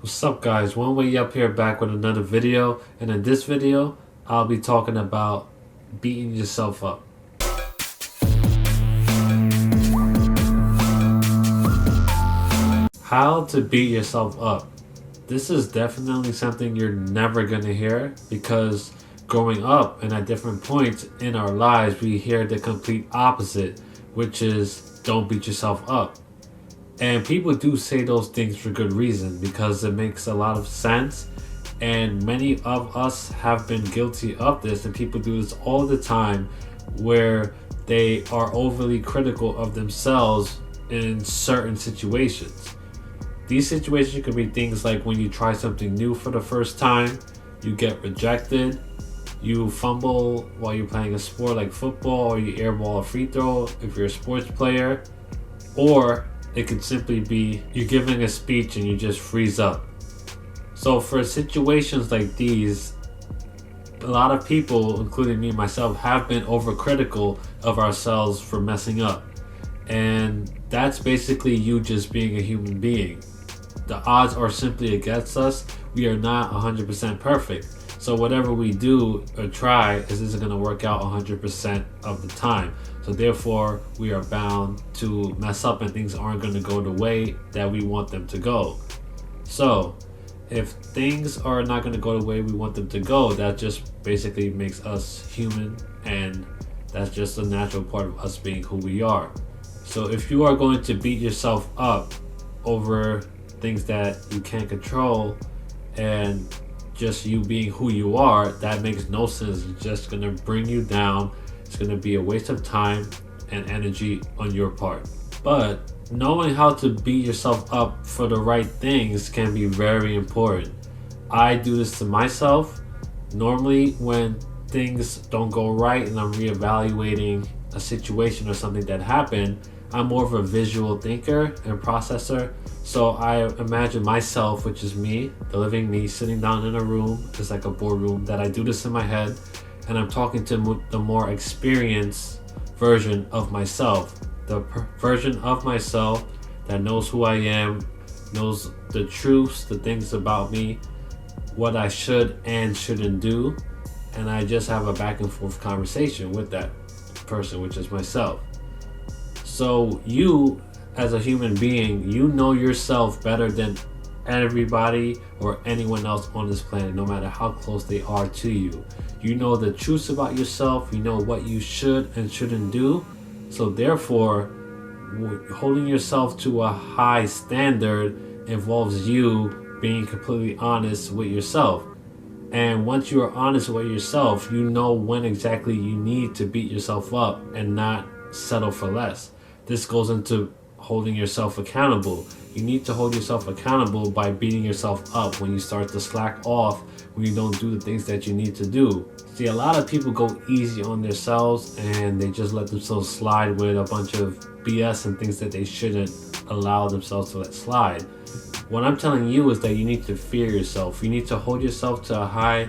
What's up guys, One Way Up here back with another video, and in this video I'll be talking about beating yourself up. How to beat yourself up. This is definitely something you're never going to hear, because growing up and at different points in our lives we hear the complete opposite, which is don't beat yourself up. And people do say those things for good reason, because it makes a lot of sense, and many of us have been guilty of this, and people do this all the time where they are overly critical of themselves in certain situations. These situations could be things like when you try something new for the first time, you get rejected, you fumble while you're playing a sport like football, or you airball a free throw if you're a sports player, or it could simply be you're giving a speech and you just freeze up. So for situations like these, a lot of people, including me myself, have been overcritical of ourselves for messing up. And that's basically you just being a human being. The odds are simply against us. We are not 100% perfect. So whatever we do or try isn't going to work out 100% of the time. So therefore, we are bound to mess up, and things aren't going to go the way that we want them to go. So if things are not going to go the way we want them to go, that just basically makes us human, and that's just a natural part of us being who we are. So if you are going to beat yourself up over things that you can't control, and just you being who you are, that makes no sense. It's just going to bring you down. It's going to be a waste of time and energy on your part. But knowing how to beat yourself up for the right things can be very important. I do this to myself. Normally when things don't go right and I'm reevaluating a situation or something that happened, I'm more of a visual thinker and processor. So I imagine myself, which is me, the living me, sitting down in a room. It's like a boardroom that I do this in my head, and I'm talking to the more experienced version of myself, the version of myself that knows who I am, knows the truths, the things about me, what I should and shouldn't do, and I just have a back and forth conversation with that person, which is myself. So you, as a human being, you know yourself better than everybody or anyone else on this planet, no matter how close they are to you. You know the truths about yourself. You know what you should and shouldn't do. So therefore, holding yourself to a high standard involves you being completely honest with yourself. And once you are honest with yourself, you know when exactly you need to beat yourself up and not settle for less. This goes into holding yourself accountable. You need to hold yourself accountable by beating yourself up when you start to slack off, when you don't do the things that you need to do. See, a lot of people go easy on themselves and they just let themselves slide with a bunch of BS and things that they shouldn't allow themselves to let slide. What I'm telling you is that you need to fear yourself. You need to hold yourself to a high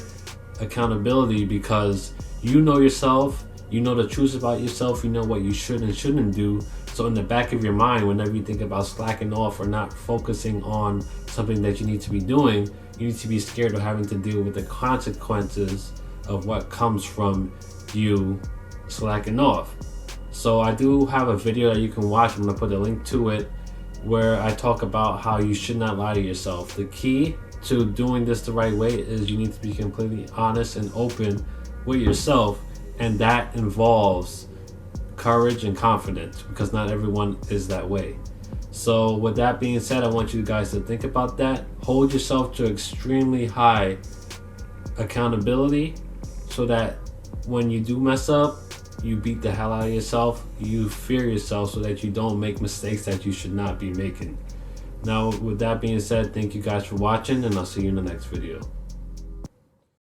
accountability, because you know yourself, you know the truth about yourself, you know what you should and shouldn't do. So in the back of your mind, whenever you think about slacking off or not focusing on something that you need to be doing, you need to be scared of having to deal with the consequences of what comes from you slacking off. So I do have a video that you can watch. I'm going to put a link to it, where I talk about how you should not lie to yourself. The key to doing this the right way is you need to be completely honest and open with yourself, and that involves courage and confidence, because not everyone is that way. So with that being said, I want you guys to think about that. Hold yourself to extremely high accountability, so that when you do mess up, you beat the hell out of yourself. You fear yourself so that you don't make mistakes that you should not be making. Now with that being said, thank you guys for watching, and I'll see you in the next video.